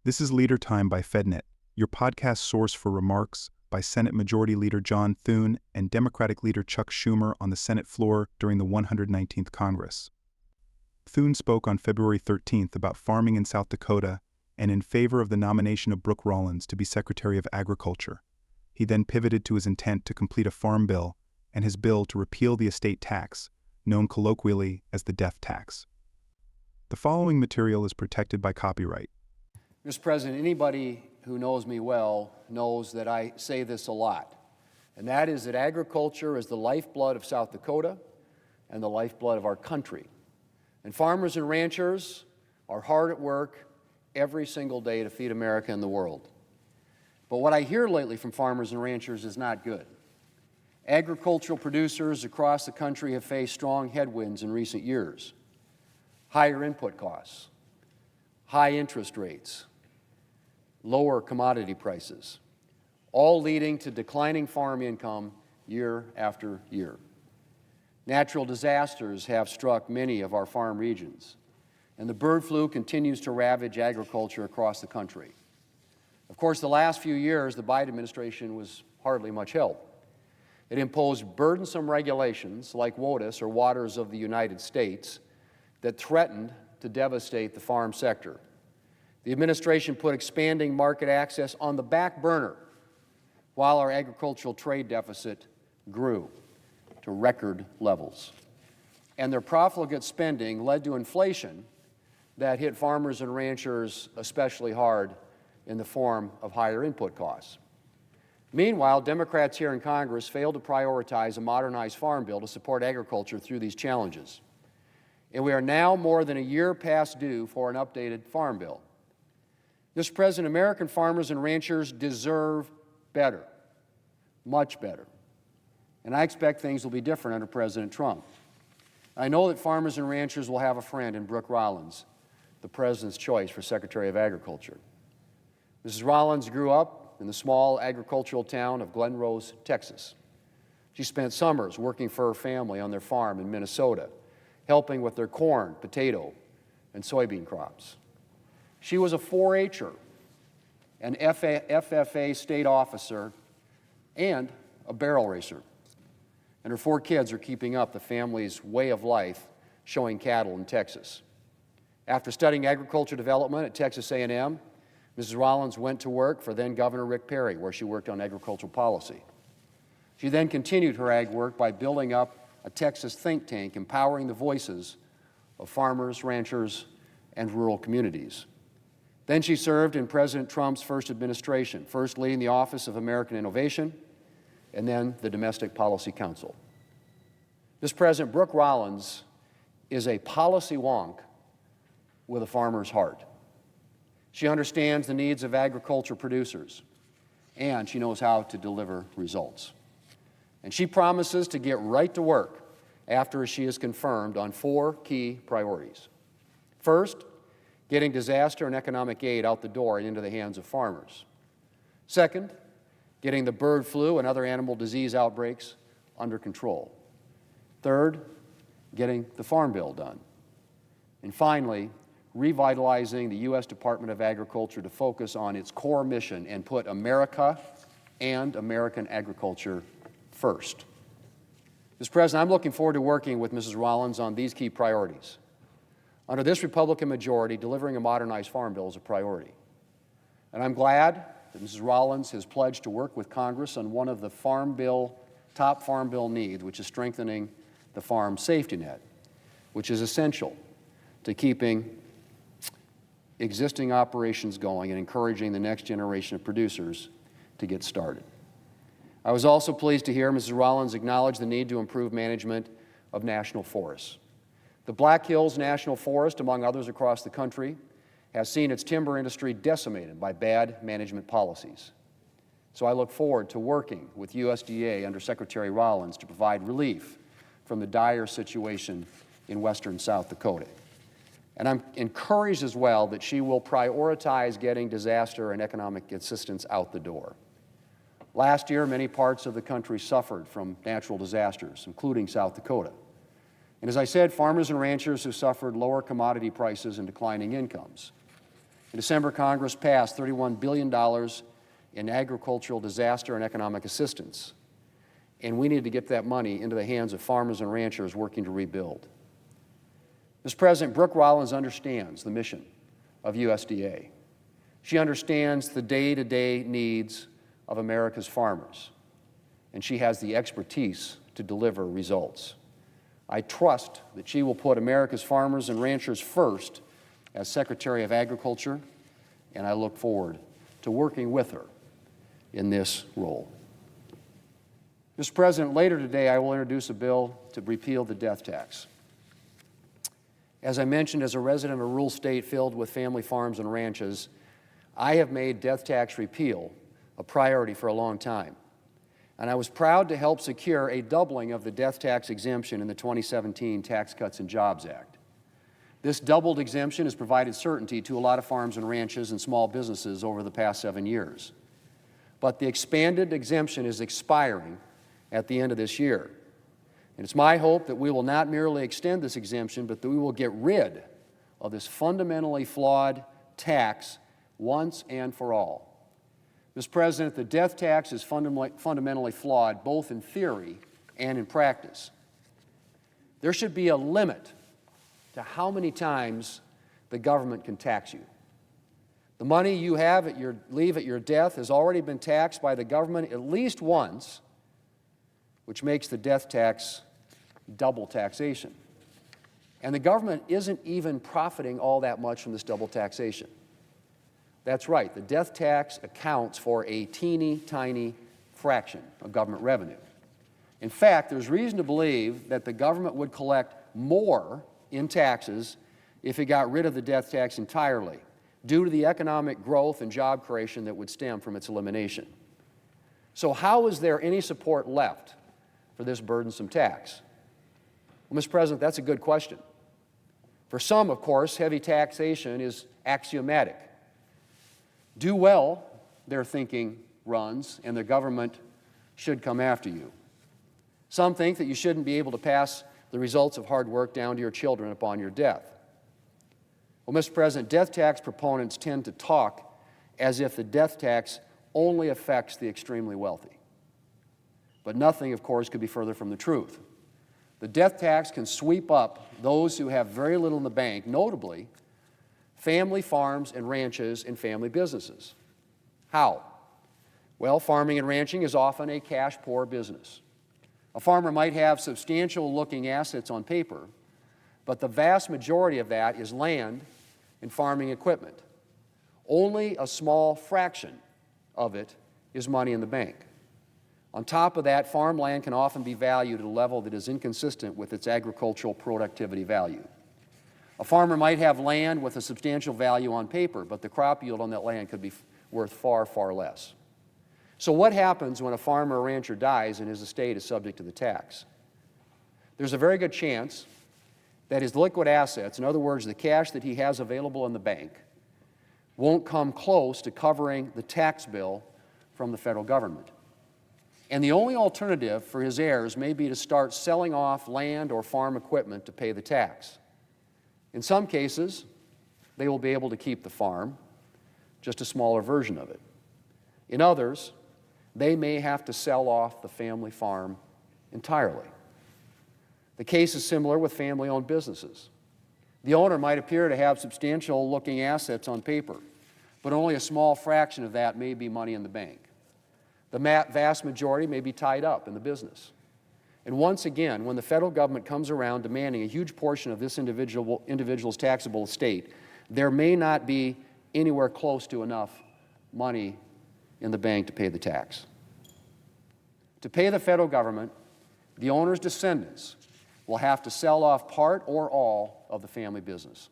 This is Leader Time by FedNet, your podcast source for remarks by Senate Majority Leader John Thune and Democratic Leader Chuck Schumer on the Senate floor during the 119th Congress. Thune spoke on February 13th about farming in South Dakota and in favor of the nomination of Brooke Rollins to be Secretary of Agriculture. He then pivoted to his intent to complete a farm bill and his bill to repeal the estate tax, known colloquially as the death tax. The following material is protected by copyright. Mr. President, anybody who knows me well knows that I say this a lot, and that is that agriculture is the lifeblood of South Dakota and the lifeblood of our country. And farmers and ranchers are hard at work every single day to feed America and the world. But what I hear lately from farmers and ranchers is not good. Agricultural producers across the country have faced strong headwinds in recent years. Higher input costs, high interest rates, lower commodity prices, all leading to declining farm income year after year. Natural disasters have struck many of our farm regions, and the bird flu continues to ravage agriculture across the country. Of course, the last few years, the Biden administration was hardly much help. It imposed burdensome regulations like WOTUS, or Waters of the United States, that threatened to devastate the farm sector. The administration put expanding market access on the back burner while our agricultural trade deficit grew to record levels. And their profligate spending led to inflation that hit farmers and ranchers especially hard in the form of higher input costs. Meanwhile, Democrats here in Congress failed to prioritize a modernized farm bill to support agriculture through these challenges. And we are now more than a year past due for an updated farm bill. Mr. President, American farmers and ranchers deserve better, much better. And I expect things will be different under President Trump. I know that farmers and ranchers will have a friend in Brooke Rollins, the President's choice for Secretary of Agriculture. Mrs. Rollins grew up in the small agricultural town of Glen Rose, Texas. She spent summers working for her family on their farm in Minnesota, helping with their corn, potato, and soybean crops. She was a 4-H'er, an FFA state officer, and a barrel racer. And her 4 kids are keeping up the family's way of life showing cattle in Texas. After studying agriculture development at Texas A&M, Mrs. Rollins went to work for then-Governor Rick Perry, where she worked on agricultural policy. She then continued her ag work by building up a Texas think tank empowering the voices of farmers, ranchers, and rural communities. Then she served in President Trump's first administration, first leading the Office of American Innovation, and then the Domestic Policy Council. This President, Brooke Rollins, is a policy wonk with a farmer's heart. She understands the needs of agriculture producers, and she knows how to deliver results. And she promises to get right to work after she is confirmed on 4 key priorities. First, getting disaster and economic aid out the door and into the hands of farmers. Second, getting the bird flu and other animal disease outbreaks under control. Third, getting the Farm Bill done. And finally, revitalizing the U.S. Department of Agriculture to focus on its core mission and put America and American agriculture first. Mr. President, I'm looking forward to working with Mrs. Rollins on these key priorities. Under this Republican majority, delivering a modernized farm bill is a priority. And I'm glad that Mrs. Rollins has pledged to work with Congress on one of the top farm bill needs, which is strengthening the farm safety net, which is essential to keeping existing operations going and encouraging the next generation of producers to get started. I was also pleased to hear Mrs. Rollins acknowledge the need to improve management of national forests. The Black Hills National Forest, among others across the country, has seen its timber industry decimated by bad management policies. So I look forward to working with USDA under Secretary Rollins to provide relief from the dire situation in western South Dakota. And I'm encouraged as well that she will prioritize getting disaster and economic assistance out the door. Last year, many parts of the country suffered from natural disasters, including South Dakota. And as I said, farmers and ranchers have suffered lower commodity prices and declining incomes. In December, Congress passed $31 billion in agricultural disaster and economic assistance, and we need to get that money into the hands of farmers and ranchers working to rebuild. Mr. President, Brooke Rollins understands the mission of USDA. She understands the day-to-day needs of America's farmers, and she has the expertise to deliver results. I trust that she will put America's farmers and ranchers first as Secretary of Agriculture, and I look forward to working with her in this role. Mr. President, later today I will introduce a bill to repeal the death tax. As I mentioned, as a resident of a rural state filled with family farms and ranches, I have made death tax repeal a priority for a long time. And I was proud to help secure a doubling of the death tax exemption in the 2017 Tax Cuts and Jobs Act. This doubled exemption has provided certainty to a lot of farms and ranches and small businesses over the past 7 years. But the expanded exemption is expiring at the end of this year. And it's my hope that we will not merely extend this exemption, but that we will get rid of this fundamentally flawed tax once and for all. Mr. President, the death tax is fundamentally flawed both in theory and in practice. There should be a limit to how many times the government can tax you. The money you leave at your death has already been taxed by the government at least once, which makes the death tax double taxation. And the government isn't even profiting all that much from this double taxation. That's right, the death tax accounts for a teeny tiny fraction of government revenue. In fact, there's reason to believe that the government would collect more in taxes if it got rid of the death tax entirely, due to the economic growth and job creation that would stem from its elimination. So how is there any support left for this burdensome tax? Well, Mr. President, that's a good question. For some, of course, heavy taxation is axiomatic. Do well, their thinking runs, and the government should come after you. Some think that you shouldn't be able to pass the results of hard work down to your children upon your death. Well, Mr. President, death tax proponents tend to talk as if the death tax only affects the extremely wealthy. But nothing, of course, could be further from the truth. The death tax can sweep up those who have very little in the bank, notably family farms and ranches and family businesses. How? Well, farming and ranching is often a cash-poor business. A farmer might have substantial-looking assets on paper, but the vast majority of that is land and farming equipment. Only a small fraction of it is money in the bank. On top of that, farmland can often be valued at a level that is inconsistent with its agricultural productivity value. A farmer might have land with a substantial value on paper, but the crop yield on that land could be worth far, far less. So what happens when a farmer or rancher dies and his estate is subject to the tax? There's a very good chance that his liquid assets, in other words, the cash that he has available in the bank, won't come close to covering the tax bill from the federal government. And the only alternative for his heirs may be to start selling off land or farm equipment to pay the tax. In some cases, they will be able to keep the farm, just a smaller version of it. In others, they may have to sell off the family farm entirely. The case is similar with family-owned businesses. The owner might appear to have substantial-looking assets on paper, but only a small fraction of that may be money in the bank. The vast majority may be tied up in the business. And once again, when the federal government comes around demanding a huge portion of this individual's taxable estate, there may not be anywhere close to enough money in the bank to pay the tax. To pay the federal government, the owner's descendants will have to sell off part or all of the family business.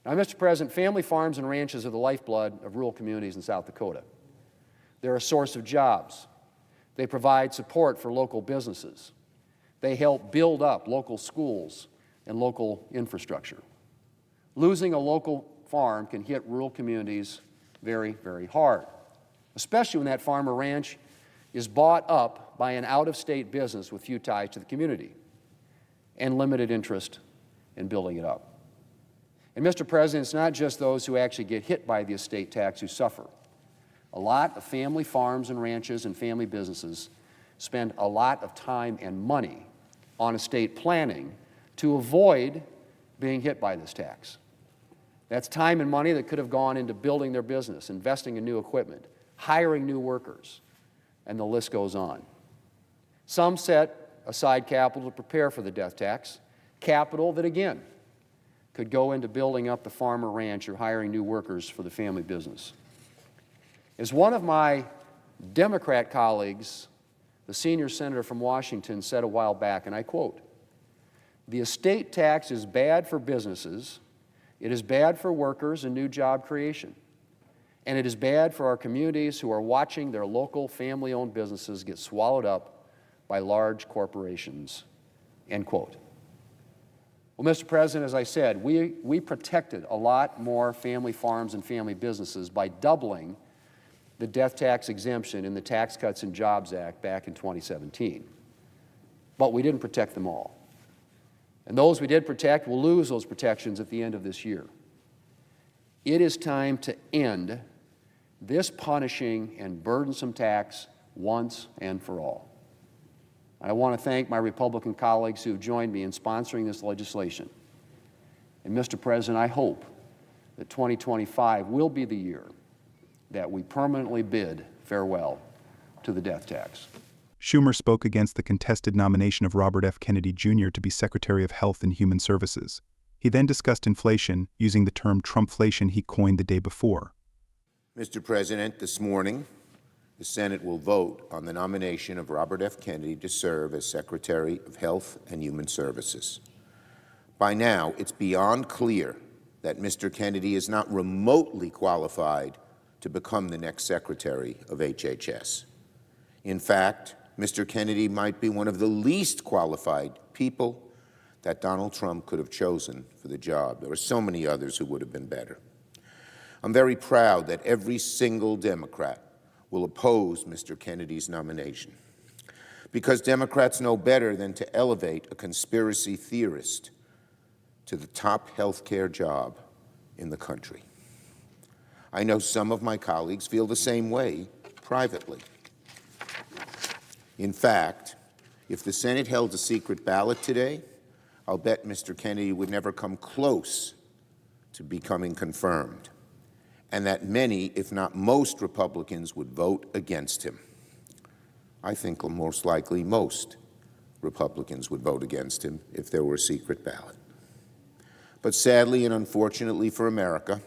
Now, Mr. President, family farms and ranches are the lifeblood of rural communities in South Dakota. They're a source of jobs. They provide support for local businesses. They help build up local schools and local infrastructure. Losing a local farm can hit rural communities very, very hard, especially when that farm or ranch is bought up by an out-of-state business with few ties to the community and limited interest in building it up. And Mr. President, it's not just those who actually get hit by the estate tax who suffer. A lot of family farms and ranches and family businesses spend a lot of time and money on estate planning to avoid being hit by this tax. That's time and money that could have gone into building their business, investing in new equipment, hiring new workers, and the list goes on. Some set aside capital to prepare for the death tax, capital that, again, could go into building up the farm or ranch or hiring new workers for the family business. As one of my Democrat colleagues, the senior senator from Washington, said a while back, and I quote, "The estate tax is bad for businesses, it is bad for workers and new job creation, and it is bad for our communities who are watching their local family-owned businesses get swallowed up by large corporations," end quote. Well, Mr. President, as I said, we protected a lot more family farms and family businesses by doubling the death tax exemption in the Tax Cuts and Jobs Act back in 2017. But we didn't protect them all. And those we did protect will lose those protections at the end of this year. It is time to end this punishing and burdensome tax once and for all. I want to thank my Republican colleagues who have joined me in sponsoring this legislation. And Mr. President, I hope that 2025 will be the year that we permanently bid farewell to the death tax. Schumer spoke against the contested nomination of Robert F. Kennedy Jr. to be Secretary of Health and Human Services. He then discussed inflation, using the term Trumpflation he coined the day before. Mr. President, this morning, the Senate will vote on the nomination of Robert F. Kennedy to serve as Secretary of Health and Human Services. By now, it's beyond clear that Mr. Kennedy is not remotely qualified to become the next Secretary of HHS. In fact, Mr. Kennedy might be one of the least qualified people that Donald Trump could have chosen for the job. There are so many others who would have been better. I'm very proud that every single Democrat will oppose Mr. Kennedy's nomination, because Democrats know better than to elevate a conspiracy theorist to the top health care job in the country. I know some of my colleagues feel the same way privately. In fact, if the Senate held a secret ballot today, I'll bet Mr. Kennedy would never come close to becoming confirmed, and that many, if not most, Republicans would vote against him. I think most likely most Republicans would vote against him if there were a secret ballot. But sadly and unfortunately for America,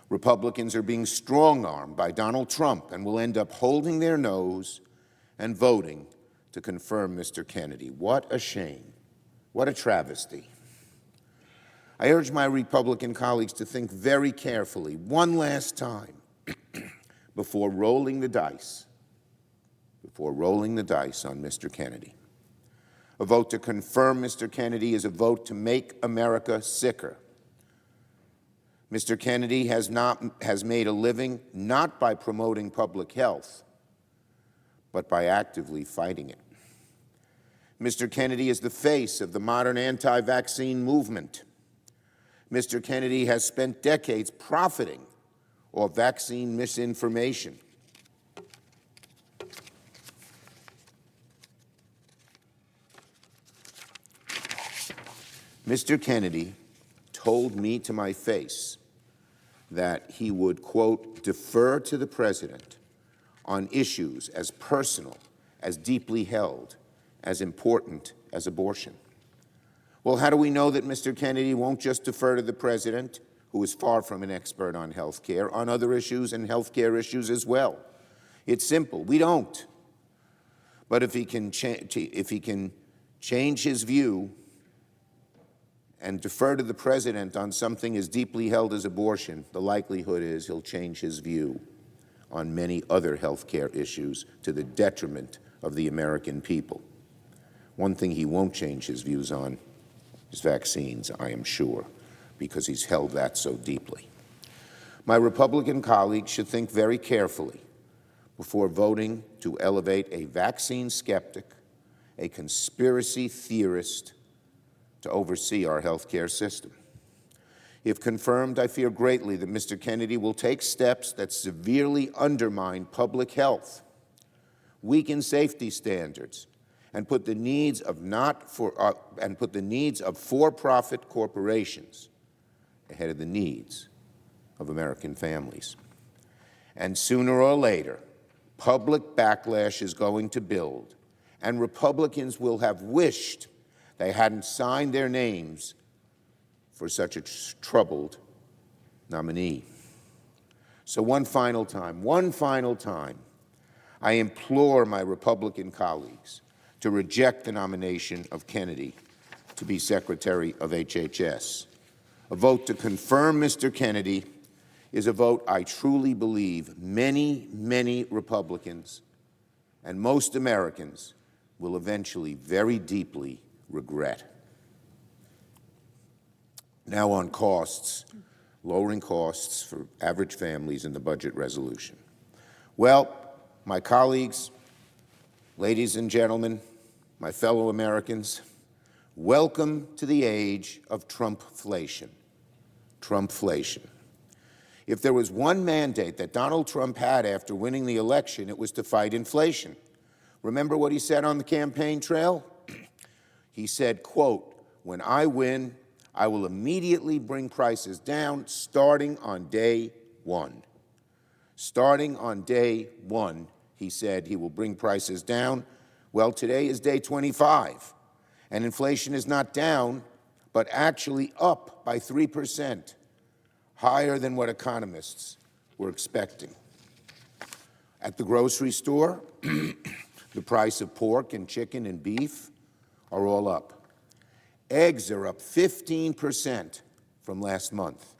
Republicans are being strong-armed by Donald Trump and will end up holding their nose and voting to confirm Mr. Kennedy. What a shame. What a travesty. I urge my Republican colleagues to think very carefully one last time before rolling the dice on Mr. Kennedy. A vote to confirm Mr. Kennedy is a vote to make America sicker. Mr. Kennedy has made a living not by promoting public health, but by actively fighting it. Mr. Kennedy is the face of the modern anti-vaccine movement. Mr. Kennedy has spent decades profiting off vaccine misinformation. Mr. Kennedy told me to my face that he would, quote, defer to the president on issues as personal, as deeply held, as important as abortion. Well, how do we know that Mr. Kennedy won't just defer to the president, who is far from an expert on health care, on other issues and health care issues as well? It's simple. We don't. But if he can change his view and defer to the president on something as deeply held as abortion, the likelihood is he'll change his view on many other health care issues to the detriment of the American people. One thing he won't change his views on is vaccines, I am sure, because he's held that so deeply. My Republican colleagues should think very carefully before voting to elevate a vaccine skeptic, a conspiracy theorist, to oversee our health care system. If confirmed, I fear greatly that Mr. Kennedy will take steps that severely undermine public health, weaken safety standards, and put the needs of for-profit corporations ahead of the needs of American families. And sooner or later, public backlash is going to build, and Republicans will have wished they hadn't signed their names for such a troubled nominee. So one final time, I implore my Republican colleagues to reject the nomination of Kennedy to be Secretary of HHS. A vote to confirm Mr. Kennedy is a vote I truly believe many, many Republicans and most Americans will eventually very deeply regret. Now on costs, lowering costs for average families in the budget resolution. Well, my colleagues, ladies and gentlemen, my fellow Americans, welcome to the age of Trumpflation. Trumpflation. If there was one mandate that Donald Trump had after winning the election, it was to fight inflation. Remember what he said on the campaign trail? He said, quote, "When I win, I will immediately bring prices down starting on day one." Starting on day one, he said he will bring prices down. Well, today is day 25, and inflation is not down, but actually up by 3%, higher than what economists were expecting. At the grocery store, the price of pork and chicken and beef are all up. Eggs are up 15% from last month.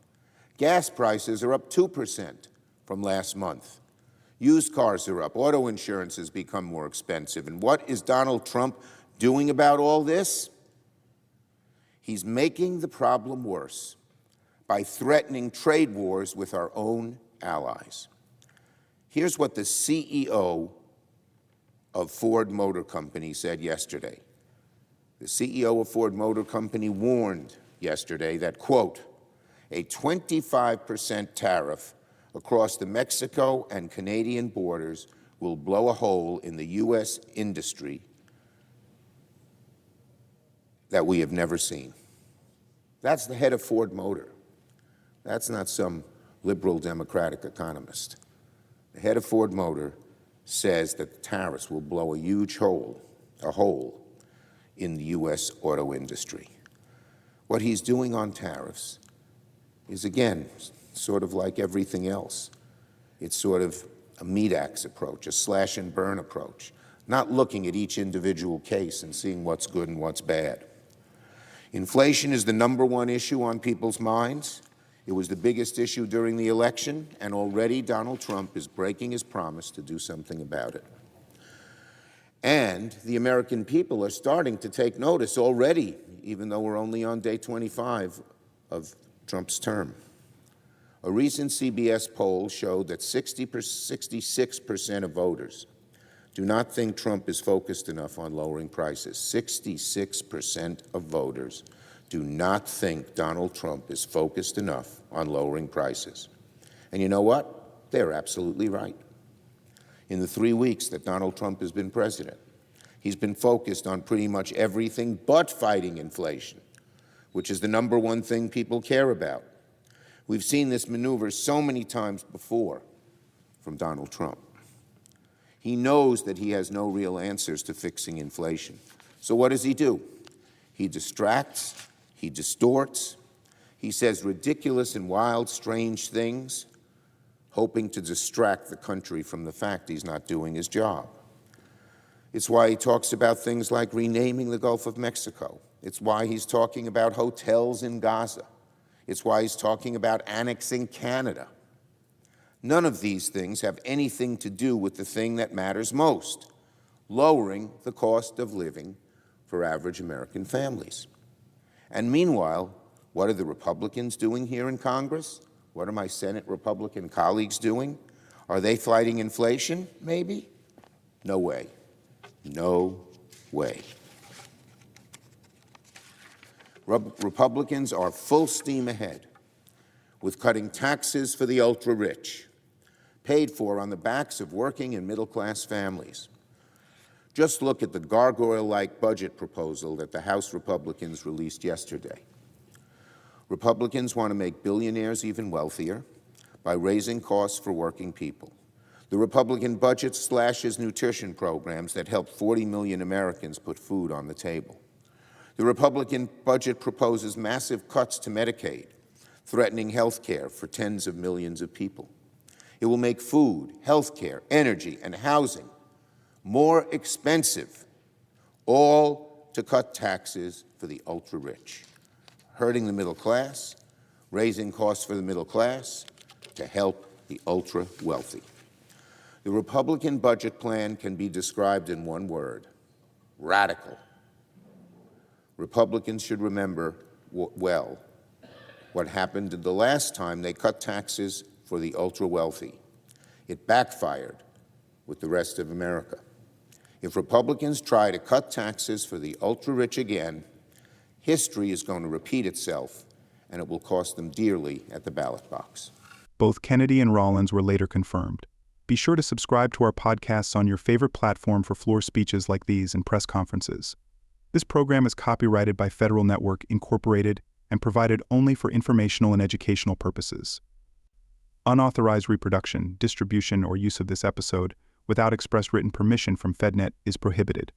Gas prices are up 2% from last month. Used cars are up. Auto insurance has become more expensive. And what is Donald Trump doing about all this? He's making the problem worse by threatening trade wars with our own allies. Here's what the CEO of Ford Motor Company said yesterday. The CEO of Ford Motor Company warned yesterday that, quote, "a 25% tariff across the Mexico and Canadian borders will blow a hole in the U.S. industry that we have never seen." That's the head of Ford Motor. That's not some liberal Democratic economist. The head of Ford Motor says that the tariffs will blow a huge hole in the U.S. auto industry. What he's doing on tariffs is, again, sort of like everything else. It's sort of a meat axe approach, a slash and burn approach, not looking at each individual case and seeing what's good and what's bad. Inflation is the #1 issue on people's minds. It was the biggest issue during the election, and already Donald Trump is breaking his promise to do something about it. And the American people are starting to take notice already, even though we're only on day 25 of Trump's term. A recent CBS poll showed that 66% of voters do not think Trump is focused enough on lowering prices. 66% of voters do not think Donald Trump is focused enough on lowering prices. And you know what? They're absolutely right. In the 3 weeks that Donald Trump has been president, he's been focused on pretty much everything but fighting inflation, which is the #1 thing people care about. We've seen this maneuver so many times before from Donald Trump. He knows that he has no real answers to fixing inflation. So what does he do? He distracts, he distorts, he says ridiculous and wild, strange things, hoping to distract the country from the fact he's not doing his job. It's why he talks about things like renaming the Gulf of Mexico. It's why he's talking about hotels in Gaza. It's why he's talking about annexing Canada. None of these things have anything to do with the thing that matters most, lowering the cost of living for average American families. And meanwhile, what are the Republicans doing here in Congress? What are my Senate Republican colleagues doing? Are they fighting inflation, maybe? No way. No way. Republicans are full steam ahead with cutting taxes for the ultra-rich, paid for on the backs of working and middle-class families. Just look at the gargoyle-like budget proposal that the House Republicans released yesterday. Republicans want to make billionaires even wealthier by raising costs for working people. The Republican budget slashes nutrition programs that help 40 million Americans put food on the table. The Republican budget proposes massive cuts to Medicaid, threatening health care for tens of millions of people. It will make food, health care, energy, and housing more expensive, all to cut taxes for the ultra-rich, hurting the middle class, raising costs for the middle class to help the ultra-wealthy. The Republican budget plan can be described in one word: radical. Republicans should remember well what happened the last time they cut taxes for the ultra-wealthy. It backfired with the rest of America. If Republicans try to cut taxes for the ultra-rich again, history is going to repeat itself, and it will cost them dearly at the ballot box. Both Kennedy and Rollins were later confirmed. Be sure to subscribe to our podcasts on your favorite platform for floor speeches like these and press conferences. This program is copyrighted by Federal Network, Incorporated, and provided only for informational and educational purposes. Unauthorized reproduction, distribution, or use of this episode without express written permission from FedNet is prohibited.